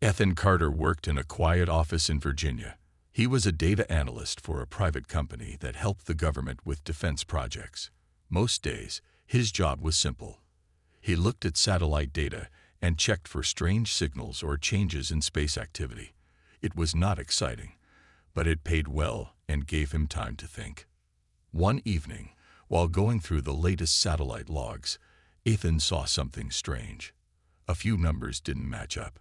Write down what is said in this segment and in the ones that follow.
Ethan Carter worked in a quiet office in Virginia. He was a data analyst for a private company that helped the government with defense projects. Most days, his job was simple. He looked at satellite data and checked for strange signals or changes in space activity. It was not exciting, but it paid well and gave him time to think. One evening, while going through the latest satellite logs, Ethan saw something strange. A few numbers didn't match up.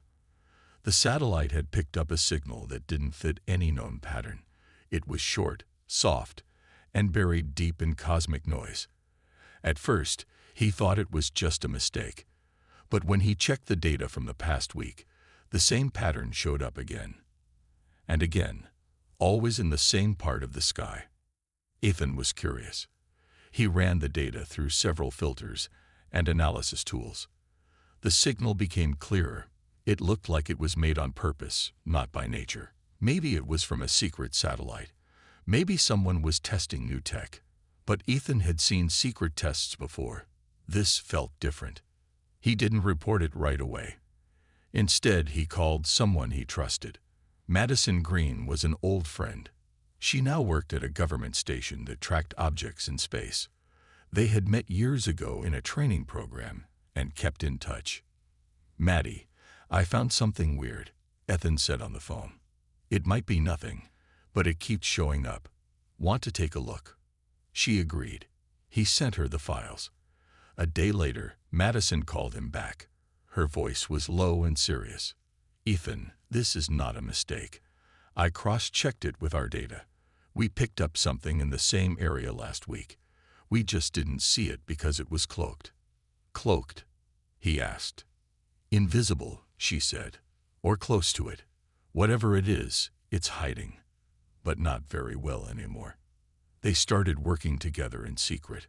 The satellite had picked up a signal that didn't fit any known pattern. It was short, soft, and buried deep in cosmic noise. At first, he thought it was just a mistake. But when he checked the data from the past week, the same pattern showed up again. And again, always in the same part of the sky. Ethan was curious. He ran the data through several filters and analysis tools. The signal became clearer. It looked like it was made on purpose, not by nature. Maybe it was from a secret satellite. Maybe someone was testing new tech. But Ethan had seen secret tests before. This felt different. He didn't report it right away. Instead, he called someone he trusted. Madison Green was an old friend. She now worked at a government station that tracked objects in space. They had met years ago in a training program and kept in touch. "Maddie, I found something weird," Ethan said on the phone. "It might be nothing, but it keeps showing up. Want to take a look?" She agreed. He sent her the files. A day later, Madison called him back. Her voice was low and serious. "Ethan, this is not a mistake. I cross-checked it with our data. We picked up something in the same area last week. We just didn't see it because it was cloaked." "Cloaked?" he asked. "Invisible," she said. "Or close to it. Whatever it is, it's hiding. But not very well anymore." They started working together in secret.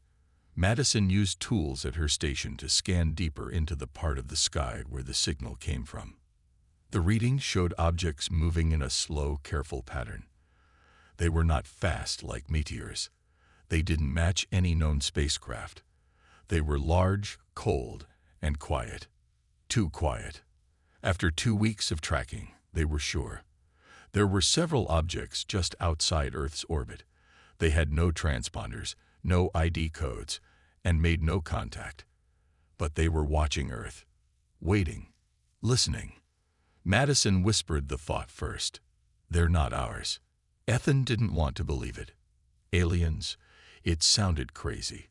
Madison used tools at her station to scan deeper into the part of the sky where the signal came from. The readings showed objects moving in a slow, careful pattern. They were not fast like meteors. They didn't match any known spacecraft. They were large, cold, and quiet. Too quiet. After 2 weeks of tracking, they were sure. There were several objects just outside Earth's orbit. They had no transponders, no ID codes, and made no contact. But they were watching Earth, waiting, listening. Madison whispered the thought first. "They're not ours." Ethan didn't want to believe it. Aliens? It sounded crazy.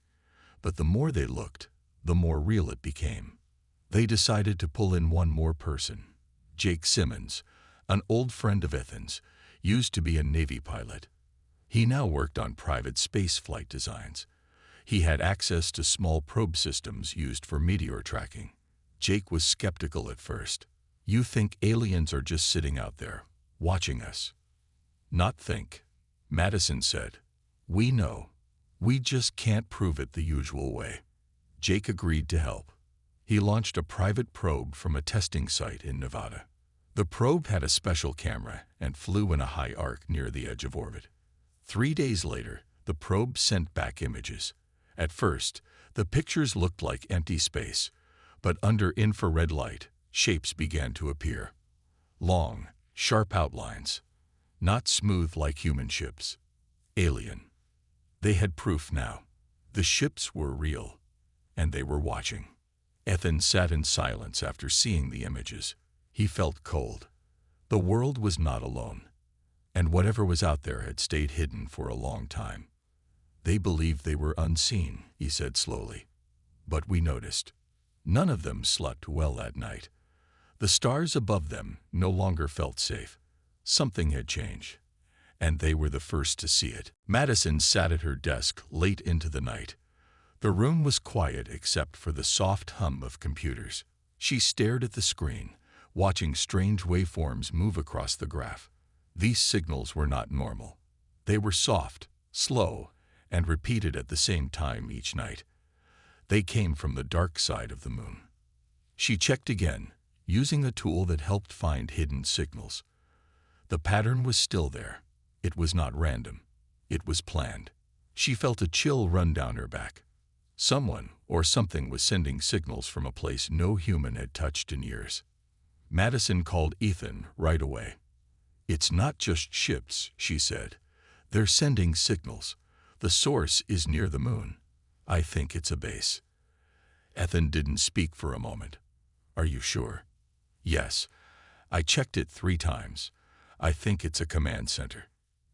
But the more they looked, the more real it became. They decided to pull in one more person. Jake Simmons, an old friend of Ethan's, used to be a Navy pilot. He now worked on private space flight designs. He had access to small probe systems used for meteor tracking. Jake was skeptical at first. "You think aliens are just sitting out there, watching us?" "Not think," Madison said. "We know. We just can't prove it the usual way." Jake agreed to help. He launched a private probe from a testing site in Nevada. The probe had a special camera and flew in a high arc near the edge of orbit. 3 days later, the probe sent back images. At first, the pictures looked like empty space, but under infrared light, shapes began to appear. Long, sharp outlines, not smooth like human ships. Alien. They had proof now. The ships were real, and they were watching. Ethan sat in silence after seeing the images. He felt cold. The world was not alone, and whatever was out there had stayed hidden for a long time. "They believed they were unseen," he said slowly. "But we noticed. None of them slept well that night. The stars above them no longer felt safe. Something had changed, and they were the first to see it." Madison sat at her desk late into the night. The room was quiet except for the soft hum of computers. She stared at the screen, watching strange waveforms move across the graph. These signals were not normal. They were soft, slow, and repeated at the same time each night. They came from the dark side of the moon. She checked again, using a tool that helped find hidden signals. The pattern was still there. It was not random. It was planned. She felt a chill run down her back. Someone or something was sending signals from a place no human had touched in years. Madison called Ethan right away. "It's not just ships," she said. "They're sending signals. The source is near the moon. I think it's a base." Ethan didn't speak for a moment. "Are you sure?" "Yes. I checked it 3 times. I think it's a command center."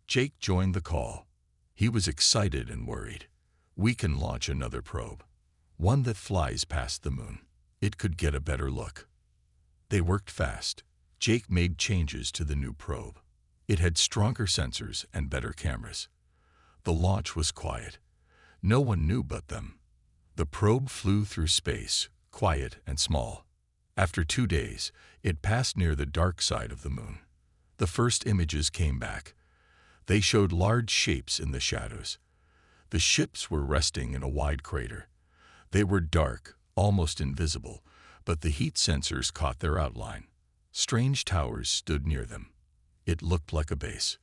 Jake joined the call. He was excited and worried. "We can launch another probe. One that flies past the moon. It could get a better look." They worked fast. Jake made changes to the new probe. It had stronger sensors and better cameras. The launch was quiet. No one knew but them. The probe flew through space, quiet and small. After 2 days, it passed near the dark side of the moon. The first images came back. They showed large shapes in the shadows. The ships were resting in a wide crater. They were dark, almost invisible, but the heat sensors caught their outline. Strange towers stood near them. It looked like a base.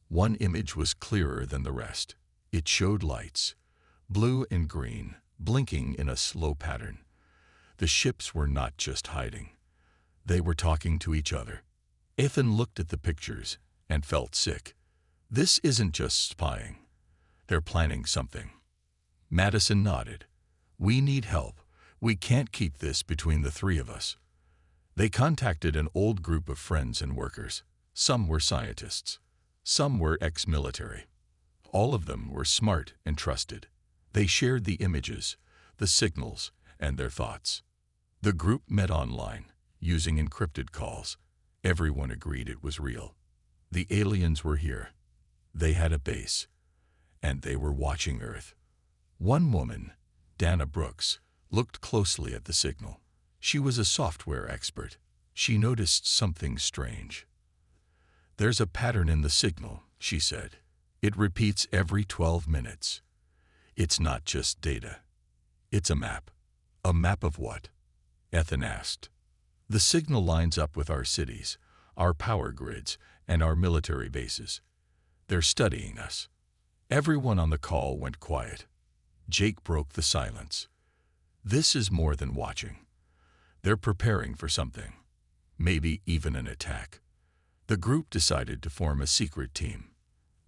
One image was clearer than the rest. It showed lights, blue and green, blinking in a slow pattern. The ships were not just hiding. They were talking to each other. Ethan looked at the pictures and felt sick. This isn't just spying. They're planning something. Madison nodded. "We need help. We can't keep this between the 3 of us." They contacted an old group of friends and workers. Some were scientists. Some were ex-military. All of them were smart and trusted. They shared the images, the signals, and their thoughts. The group met online, using encrypted calls. Everyone agreed it was real. The aliens were here. They had a base, and they were watching Earth. One woman, Dana Brooks, looked closely at the signal. She was a software expert. She noticed something strange. "There's a pattern in the signal," she said. "It repeats every 12 minutes. It's not just data. It's a map." "A map of what?" Ethan asked. "The signal lines up with our cities, our power grids, and our military bases. They're studying us." Everyone on the call went quiet. Jake broke the silence. "This is more than watching. They're preparing for something. Maybe even an attack." The group decided to form a secret team.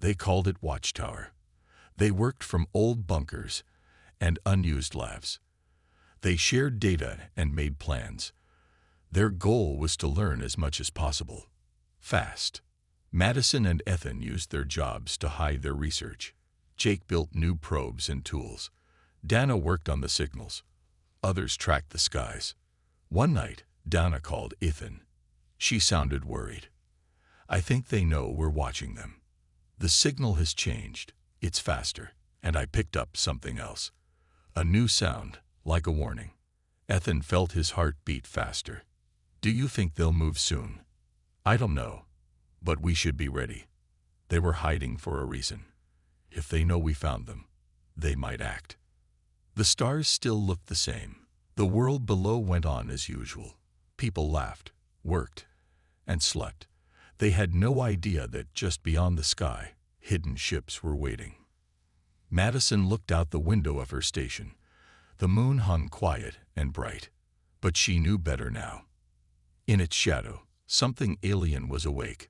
They called it Watchtower. They worked from old bunkers and unused labs. They shared data and made plans. Their goal was to learn as much as possible, fast. Madison and Ethan used their jobs to hide their research. Jake built new probes and tools. Dana worked on the signals. Others tracked the skies. One night, Dana called Ethan. She sounded worried. "I think they know we're watching them. The signal has changed. It's faster." And I picked up something else. A new sound, like a warning. Ethan felt his heart beat faster. "Do you think they'll move soon?" "I don't know. But we should be ready. They were hiding for a reason. If they know we found them, they might act." The stars still looked the same. The world below went on as usual. People laughed, worked, and slept. They had no idea that just beyond the sky, hidden ships were waiting. Madison looked out the window of her station. The moon hung quiet and bright, but she knew better now. In its shadow, something alien was awake,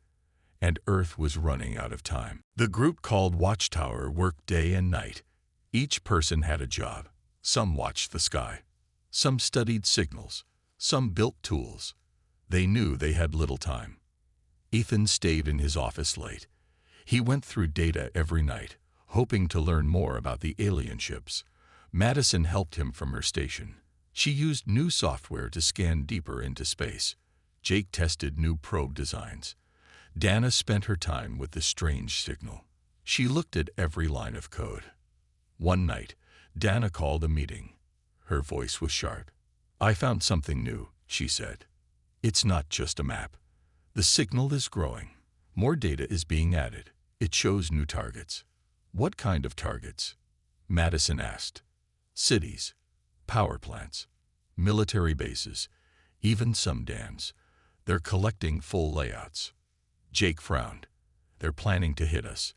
and Earth was running out of time. The group called Watchtower worked day and night. Each person had a job. Some watched the sky. Some studied signals. Some built tools. They knew they had little time. Ethan stayed in his office late. He went through data every night, hoping to learn more about the alien ships. Madison helped him from her station. She used new software to scan deeper into space. Jake tested new probe designs. Dana spent her time with the strange signal. She looked at every line of code. One night, Dana called a meeting. Her voice was sharp. "I found something new," she said. "It's not just a map. The signal is growing. More data is being added. It shows new targets." "What kind of targets?" Madison asked. "Cities, power plants, military bases, even some dams. They're collecting full layouts." Jake frowned. "They're planning to hit us.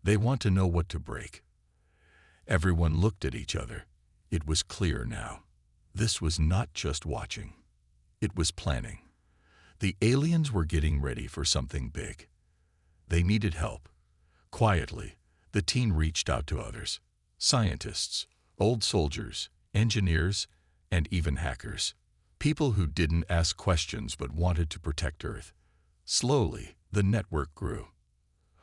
They want to know what to break." Everyone looked at each other. It was clear now. This was not just watching. It was planning. The aliens were getting ready for something big. They needed help. Quietly, the team reached out to others: scientists, old soldiers, engineers, and even hackers. People who didn't ask questions but wanted to protect Earth. Slowly, the network grew.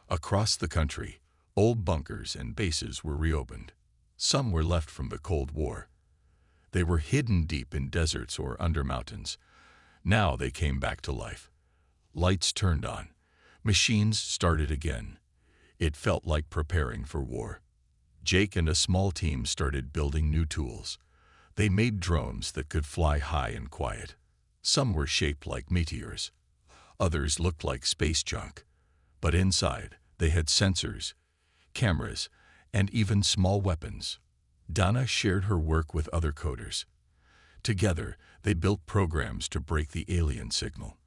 Across the country, old bunkers and bases were reopened. Some were left from the Cold War. They were hidden deep in deserts or under mountains. Now they came back to life. Lights turned on. Machines started again. It felt like preparing for war. Jake and a small team started building new tools. They made drones that could fly high and quiet. Some were shaped like meteors. Others looked like space junk. But inside, they had sensors, cameras, and even small weapons. Donna shared her work with other coders. Together, they built programs to break the alien signal.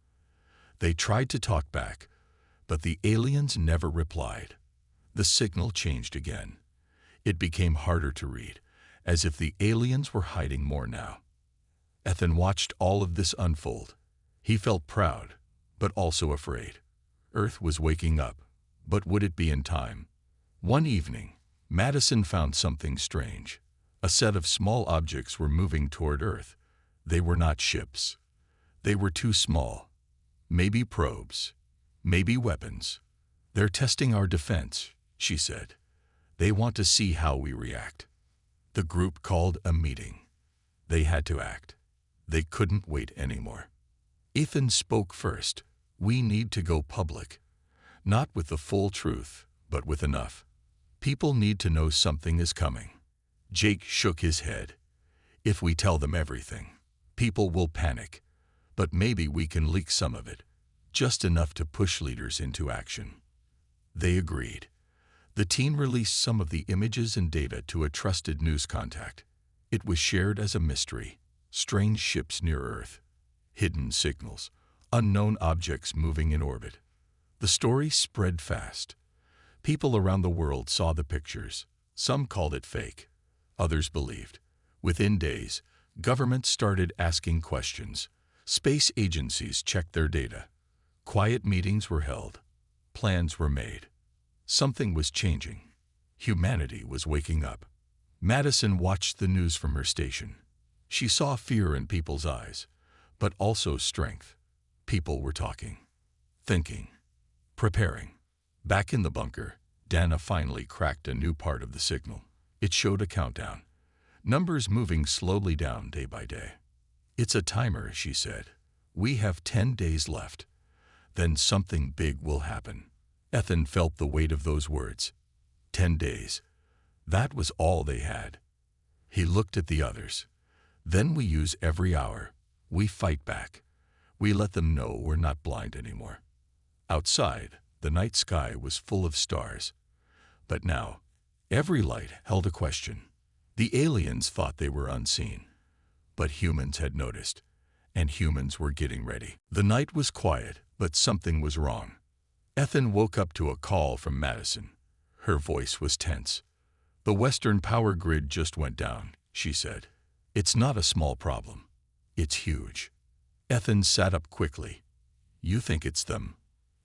They tried to talk back, but the aliens never replied. The signal changed again. It became harder to read, as if the aliens were hiding more now. Ethan watched all of this unfold. He felt proud, but also afraid. Earth was waking up, but would it be in time? One evening, Madison found something strange. A set of small objects were moving toward Earth. They were not ships. They were too small. Maybe probes. Maybe weapons. "They're testing our defense," she said. "They want to see how we react." The group called a meeting. They had to act. They couldn't wait anymore. Ethan spoke first. "We need to go public. Not with the full truth, but with enough. People need to know something is coming." Jake shook his head. "If we tell them everything, people will panic. But maybe we can leak some of it, just enough to push leaders into action." They agreed. The team released some of the images and data to a trusted news contact. It was shared as a mystery: strange ships near Earth, hidden signals, unknown objects moving in orbit. The story spread fast. People around the world saw the pictures. Some called it fake. Others believed. Within days, governments started asking questions. Space agencies checked their data. Quiet meetings were held. Plans were made. Something was changing. Humanity was waking up. Madison watched the news from her station. She saw fear in people's eyes, but also strength. People were talking, thinking, preparing. Back in the bunker, Dana finally cracked a new part of the signal. It showed a countdown, numbers moving slowly down day by day. "It's a timer," she said. "We have 10 days left. Then something big will happen." Ethan felt the weight of those words. 10 days. That was all they had. He looked at the others. "Then we use every hour. We fight back. We let them know we're not blind anymore." Outside, the night sky was full of stars. But now, every light held a question. The aliens thought they were unseen, but humans had noticed, and humans were getting ready. The night was quiet, but something was wrong. Ethan woke up to a call from Madison. Her voice was tense. "The Western power grid just went down," she said. "It's not a small problem. It's huge." Ethan sat up quickly. "You think it's them?"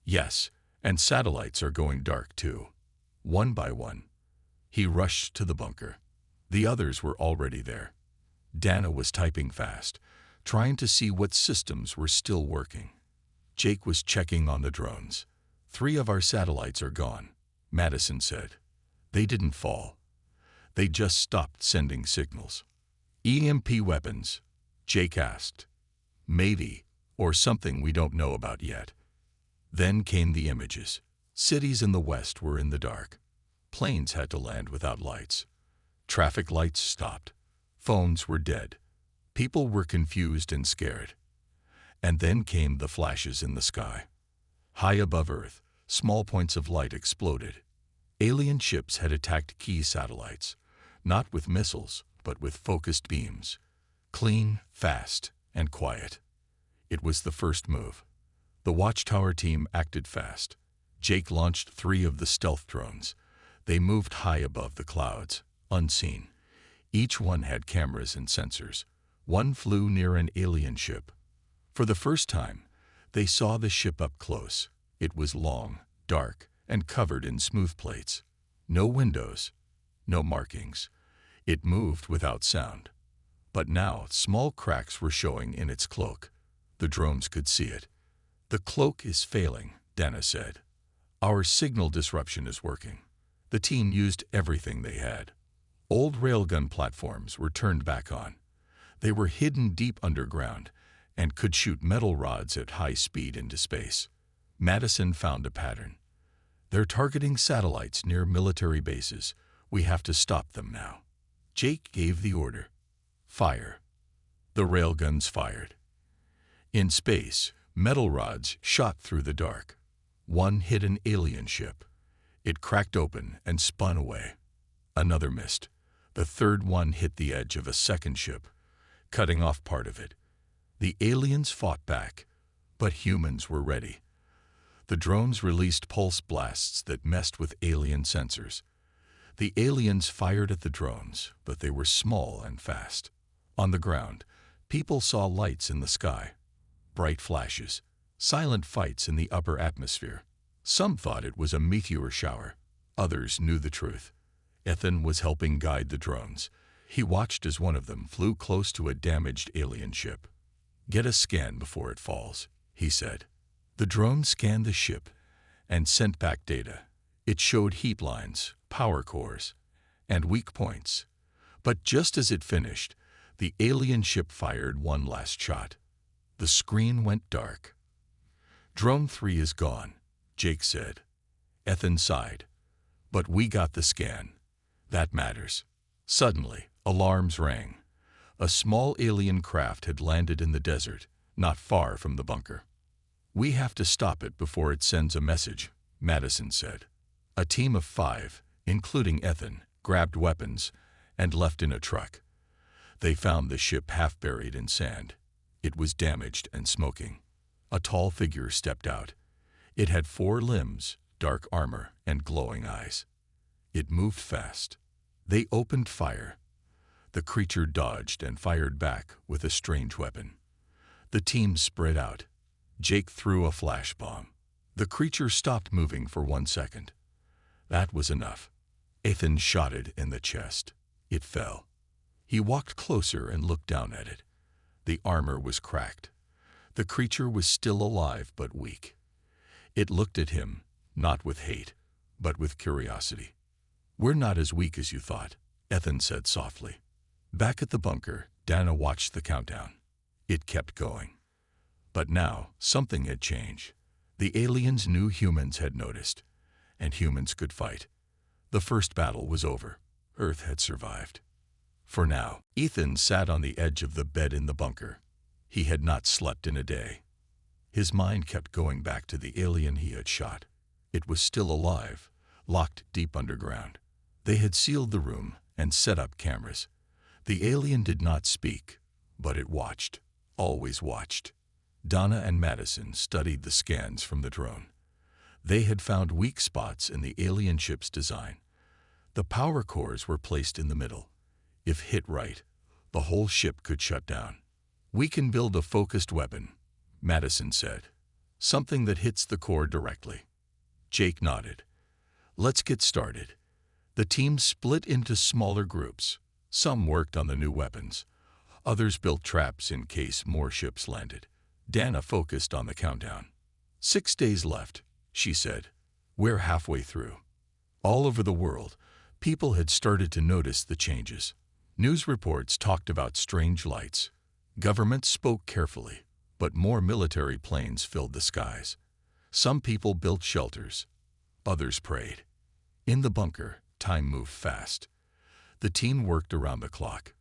"Yes, and satellites are going dark too." One by one, he rushed to the bunker. The others were already there. Dana was typing fast, trying to see what systems were still working. Jake was checking on the drones. "3 of our satellites are gone," Madison said. "They didn't fall. They just stopped sending signals." "EMP weapons?" Jake asked. "Maybe, or something we don't know about yet." Then came the images. Cities in the west were in the dark. Planes had to land without lights. Traffic lights stopped. Phones were dead. People were confused and scared. And then came the flashes in the sky. High above Earth, small points of light exploded. Alien ships had attacked key satellites, not with missiles, but with focused beams. Clean, fast, and quiet. It was the first move. The Watchtower team acted fast. Jake launched 3 of the stealth drones. They moved high above the clouds, unseen. Each one had cameras and sensors. One flew near an alien ship. For the first time, They saw the ship up close. It was long, dark, and covered in smooth plates. No windows, no markings. It moved without sound. But now small cracks were showing in its cloak. The drones could see it. "The cloak is failing," Dana said. "Our signal disruption is working." The team used everything they had. Old railgun platforms were turned back on. They were hidden deep underground and could shoot metal rods at high speed into space. Madison found a pattern. "They're targeting satellites near military bases. We have to stop them now." Jake gave the order. "Fire." The railguns fired. In space, metal rods shot through the dark. One hit an alien ship. It cracked open and spun away. Another missed. The third one hit the edge of a second ship, cutting off part of it. The aliens fought back, but humans were ready. The drones released pulse blasts that messed with alien sensors. The aliens fired at the drones, but they were small and fast. On the ground, people saw lights in the sky, bright flashes, silent fights in the upper atmosphere. Some thought it was a meteor shower. Others knew the truth. Ethan was helping guide the drones. He watched as one of them flew close to a damaged alien ship. "Get a scan before it falls," he said. The drone scanned the ship and sent back data. It showed heat lines, power cores, and weak points. But just as it finished, the alien ship fired one last shot. The screen went dark. "Drone 3 is gone," Jake said. Ethan sighed. "But we got the scan. That matters." Suddenly, alarms rang. A small alien craft had landed in the desert, not far from the bunker. "We have to stop it before it sends a message," Madison said. A team of 5, including Ethan, grabbed weapons and left in a truck. They found the ship half buried in sand. It was damaged and smoking. A tall figure stepped out. It had 4 limbs, dark armor, and glowing eyes. It moved fast. They opened fire. The creature dodged and fired back with a strange weapon. The team spread out. Jake threw a flash bomb. The creature stopped moving for 1 second. That was enough. Ethan shot it in the chest. It fell. He walked closer and looked down at it. The armor was cracked. The creature was still alive but weak. It looked at him, not with hate, but with curiosity. "We're not as weak as you thought," Ethan said softly. Back at the bunker, Dana watched the countdown. It kept going. But now, something had changed. The aliens knew humans had noticed, and humans could fight. The first battle was over. Earth had survived. For now, Ethan sat on the edge of the bed in the bunker. He had not slept in a day. His mind kept going back to the alien he had shot. It was still alive, locked deep underground. They had sealed the room and set up cameras. The alien did not speak, but it watched, always watched. Donna and Madison studied the scans from the drone. They had found weak spots in the alien ship's design. The power cores were placed in the middle. If hit right, the whole ship could shut down. "We can build a focused weapon," Madison said. "Something that hits the core directly." Jake nodded. "Let's get started." The team split into smaller groups. Some worked on the new weapons. Others built traps in case more ships landed. Dana focused on the countdown. 6 days left, she said. "We're halfway through." All over the world, people had started to notice the changes. News reports talked about strange lights. Governments spoke carefully, but more military planes filled the skies. Some people built shelters. Others prayed. In the bunker, time moved fast. The team worked around the clock.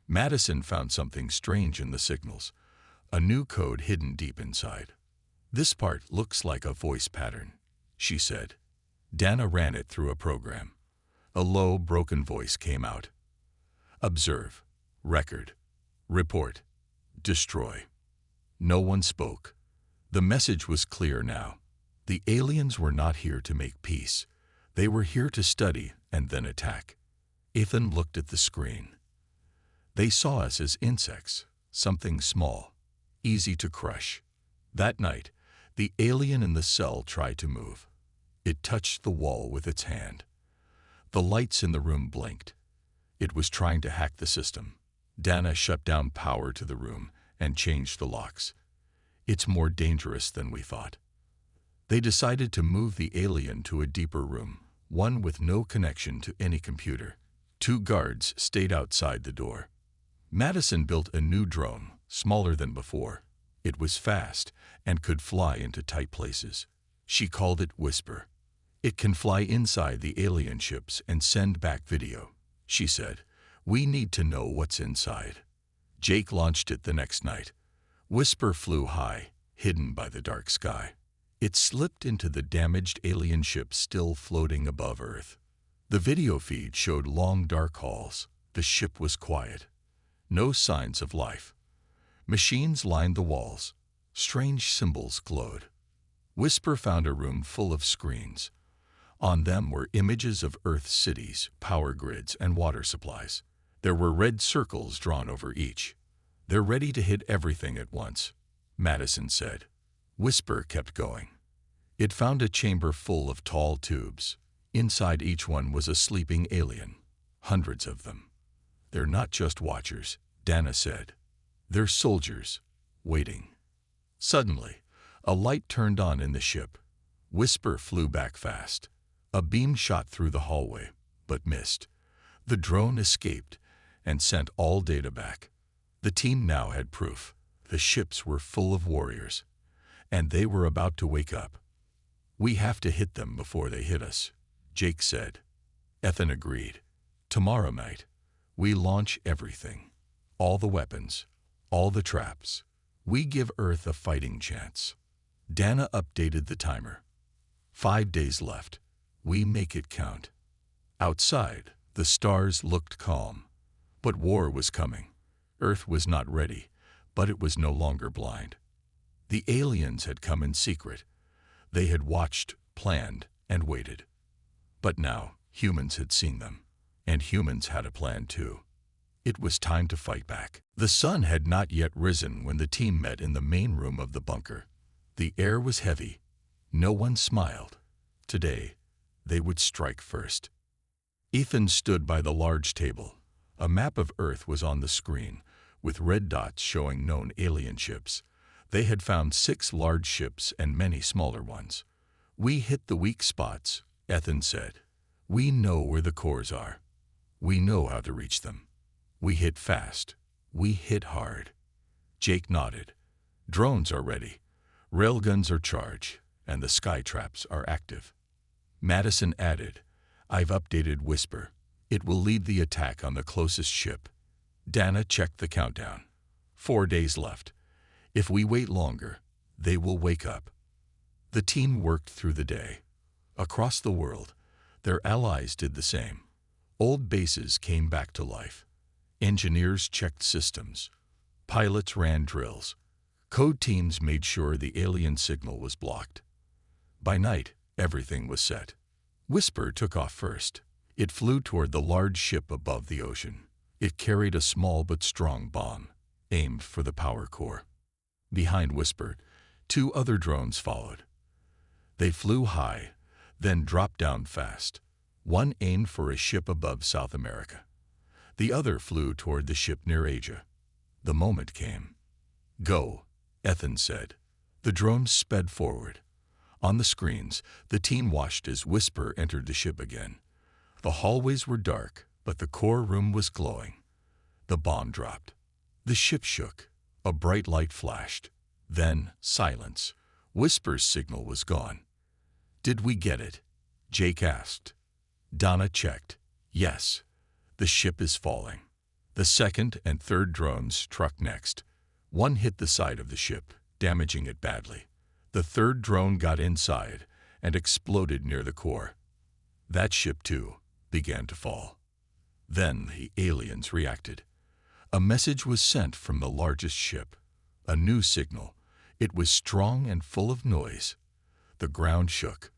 Madison found something strange in the signals, a new code hidden deep inside. "This part looks like a voice pattern," she said. Dana ran it through a program. A low, broken voice came out. "Observe, record, report, destroy." No one spoke. The message was clear now. The aliens were not here to make peace. They were here to study and then attack. Ethan looked at the screen. "They saw us as insects, something small, easy to crush. That night, the alien in the cell tried to move. It touched the wall with its hand. The lights in the room blinked. It was trying to hack the system. Dana shut down power to the room and changed the locks. It's more dangerous than we thought. They decided to move the alien to a deeper room, one with no connection to any computer. 2 guards stayed outside the door. Madison built a new drone, smaller than before. It was fast and could fly into tight places. She called it Whisper. It can fly inside the alien ships and send back video. She said, "We need to know what's inside." Jake launched it the next night. Whisper flew high, hidden by the dark sky. It slipped into the damaged alien ship still floating above Earth. The video feed showed long dark halls. The ship was quiet. No signs of life. Machines lined the walls. Strange symbols glowed. Whisper found a room full of screens. On them were images of Earth's cities, power grids, and water supplies. There were red circles drawn over each. "They're ready to hit everything at once," Madison said. Whisper kept going. It found a chamber full of tall tubes. Inside each one was a sleeping alien. Hundreds of them. "They're not just watchers," Dana said. "They're soldiers, waiting." Suddenly, a light turned on in the ship. Whisper flew back fast. A beam shot through the hallway, but missed. The drone escaped and sent all data back. The team now had proof. The ships were full of warriors, and they were about to wake up. "We have to hit them before they hit us," Jake said. Ethan agreed. "Tomorrow night, we launch everything. All the weapons, all the traps. We give Earth a fighting chance." Dana updated the timer. 5 days left. We make it count. Outside, the stars looked calm. But war was coming. Earth was not ready, but it was no longer blind. The aliens had come in secret. They had watched, planned, and waited. But now, humans had seen them. And humans had a plan too. It was time to fight back. The sun had not yet risen when the team met in the main room of the bunker. The air was heavy. No one smiled. Today, they would strike first. Ethan stood by the large table. A map of Earth was on the screen, with red dots showing known alien ships. They had found 6 large ships and many smaller ones. "We hit the weak spots," Ethan said. "We know where the cores are. We know how to reach them. We hit fast. We hit hard." Jake nodded. "Drones are ready. Railguns are charged, and the sky traps are active." Madison added, "I've updated Whisper. It will lead the attack on the closest ship." Dana checked the countdown. 4 days left. If we wait longer, they will wake up. The team worked through the day. Across the world, their allies did the same. Old bases came back to life. Engineers checked systems. Pilots ran drills. Code teams made sure the alien signal was blocked. By night, everything was set. Whisper took off first. It flew toward the large ship above the ocean. It carried a small but strong bomb, aimed for the power core. Behind Whisper, 2 other drones followed. They flew high, then dropped down fast. One aimed for a ship above South America. The other flew toward the ship near Asia. The moment came. "Go," Ethan said. The drones sped forward. On the screens, the team watched as Whisper entered the ship again. The hallways were dark, but the core room was glowing. The bomb dropped. The ship shook. A bright light flashed. Then, silence. Whisper's signal was gone. "Did we get it?" Jake asked. Dana checked. "Yes. The ship is falling." The second and third drones struck next. One hit the side of the ship, damaging it badly. The third drone got inside and exploded near the core. That ship, too, began to fall. Then the aliens reacted. A message was sent from the largest ship. A new signal. It was strong and full of noise. The ground shook.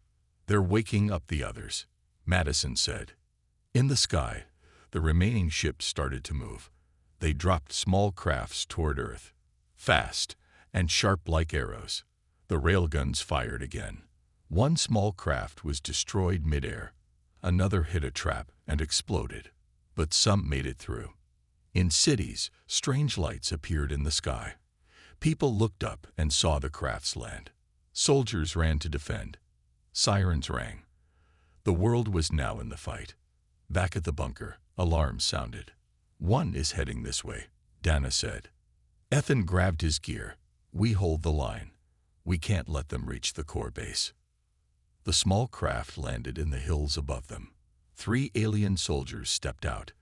"They're waking up the others," Madison said. In the sky, the remaining ships started to move. They dropped small crafts toward Earth. Fast, and sharp like arrows. The railguns fired again. One small craft was destroyed midair. Another hit a trap and exploded, but some made it through. In cities, strange lights appeared in the sky. People looked up and saw the crafts land. Soldiers ran to defend. Sirens rang. The world was now in the fight. Back at the bunker, alarms sounded. "One is heading this way," Dana said. Ethan grabbed his gear. "We hold the line. We can't let them reach the core base." The small craft landed in the hills above them. 3 alien soldiers stepped out.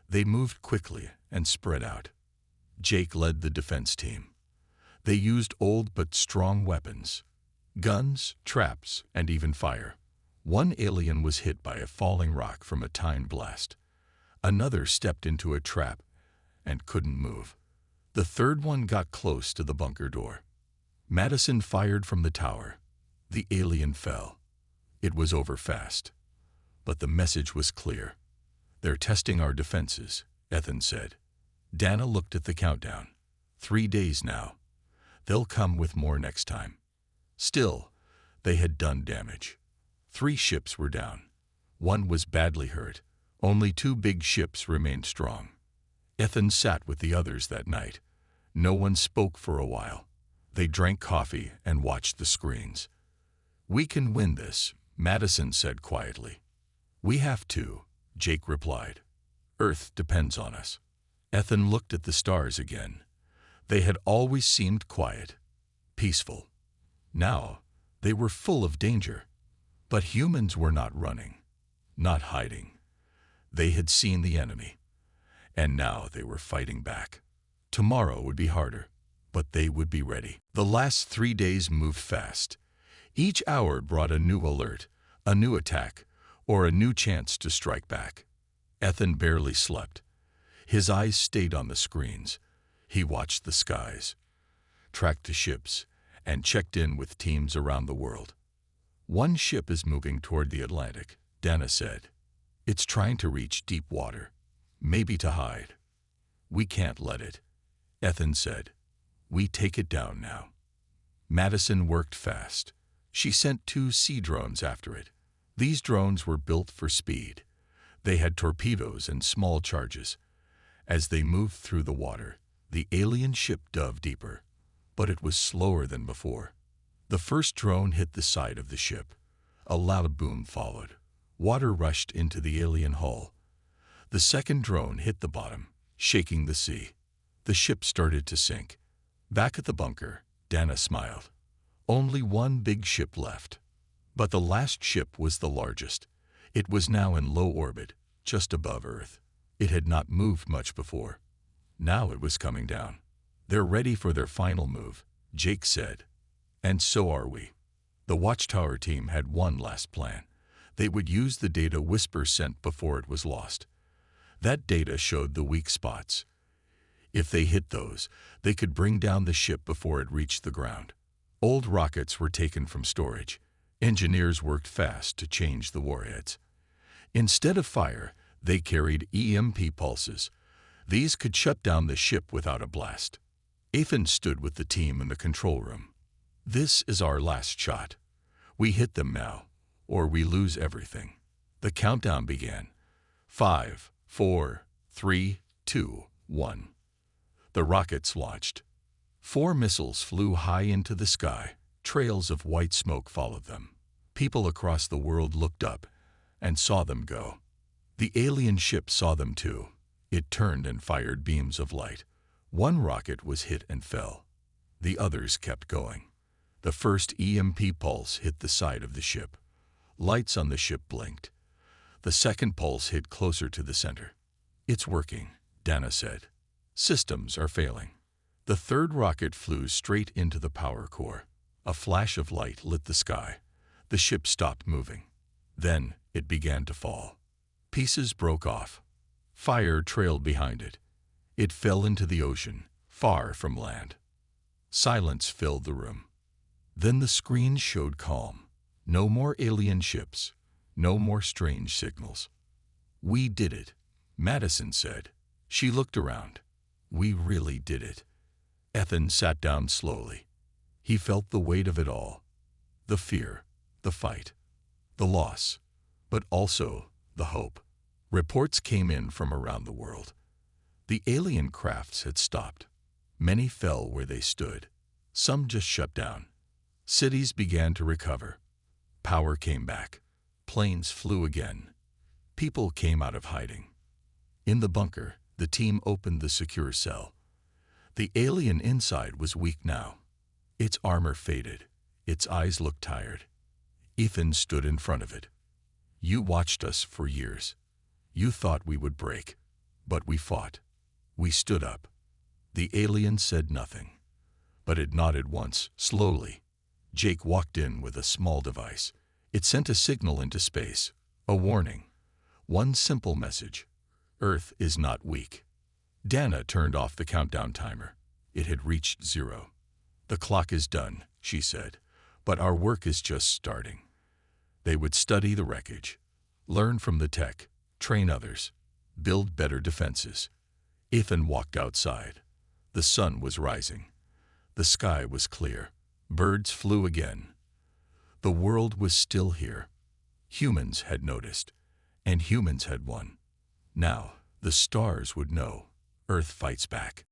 They moved quickly and spread out. Jake led the defense team. They used old but strong weapons: guns, traps, and even fire. One alien was hit by a falling rock from a time blast. Another stepped into a trap and couldn't move. The third one got close to the bunker door. Madison fired from the tower. The alien fell. It was over fast. But the message was clear. "They're testing our defenses," Ethan said. Dana looked at the countdown. 3 days now. They'll come with more next time. Still, they had done damage. 3 ships were down. 1 was badly hurt. Only 2 big ships remained strong. Ethan sat with the others that night. No one spoke for a while. They drank coffee and watched the screens. "We can win this," Madison said quietly. "We have to," Jake replied. "Earth depends on us." Ethan looked at the stars again. They had always seemed quiet, peaceful. Now, they were full of danger. But humans were not running, not hiding. They had seen the enemy, and now they were fighting back. Tomorrow would be harder, but they would be ready. The last 3 days moved fast. Each hour brought a new alert, a new attack, or a new chance to strike back. Ethan barely slept. His eyes stayed on the screens. He watched the skies, tracked the ships, and checked in with teams around the world. "One ship is moving toward the Atlantic," Dana said. "It's trying to reach deep water, maybe to hide." "We can't let it," Ethan said. "We take it down now." Madison worked fast. She sent 2 sea drones after it. These drones were built for speed. They had torpedoes and small charges. As they moved through the water, the alien ship dove deeper, but it was slower than before. The first drone hit the side of the ship. A loud boom followed. Water rushed into the alien hull. The second drone hit the bottom, shaking the sea. The ship started to sink. Back at the bunker, Dana smiled. Only 1 big ship left. But the last ship was the largest. It was now in low orbit, just above Earth. It had not moved much before. Now it was coming down. "They're ready for their final move," Jake said. "And so are we." The Watchtower team had one last plan. They would use the data Whisper sent before it was lost. That data showed the weak spots. If they hit those, they could bring down the ship before it reached the ground. Old rockets were taken from storage. Engineers worked fast to change the warheads. Instead of fire, they carried EMP pulses. These could shut down the ship without a blast. Ethan stood with the team in the control room. "This is our last shot. We hit them now, or we lose everything." The countdown began. 5, 4, 3, 2, 1. The rockets launched. 4 missiles flew high into the sky. Trails of white smoke followed them. People across the world looked up and saw them go. The alien ship saw them too. It turned and fired beams of light. 1 rocket was hit and fell. The others kept going. The first EMP pulse hit the side of the ship. Lights on the ship blinked. The second pulse hit closer to the center. "It's working," Dana said. "Systems are failing." The third rocket flew straight into the power core. A flash of light lit the sky. The ship stopped moving. Then it began to fall. Pieces broke off. Fire trailed behind it. It fell into the ocean, far from land. Silence filled the room. Then the screen showed calm. No more alien ships. No more strange signals. "We did it," Madison said. She looked around. "We really did it." Ethan sat down slowly. He felt the weight of it all. The fear, the fight, the loss, but also the hope. Reports came in from around the world. The alien crafts had stopped. Many fell where they stood. Some just shut down. Cities began to recover. Power came back. Planes flew again. People came out of hiding. In the bunker, the team opened the secure cell. The alien inside was weak now. Its armor faded. Its eyes looked tired. Ethan stood in front of it. "You watched us for years. You thought we would break. But we fought. We stood up." The alien said nothing, but it nodded once, slowly. Jake walked in with a small device. It sent a signal into space, a warning. One simple message: Earth is not weak. Dana turned off the countdown timer. It had reached 0. "The clock is done," she said, "but our work is just starting." They would study the wreckage, learn from the tech, train others, build better defenses. Ethan walked outside. The sun was rising. The sky was clear. Birds flew again. The world was still here. Humans had noticed, and humans had won. Now, the stars would know. Earth fights back.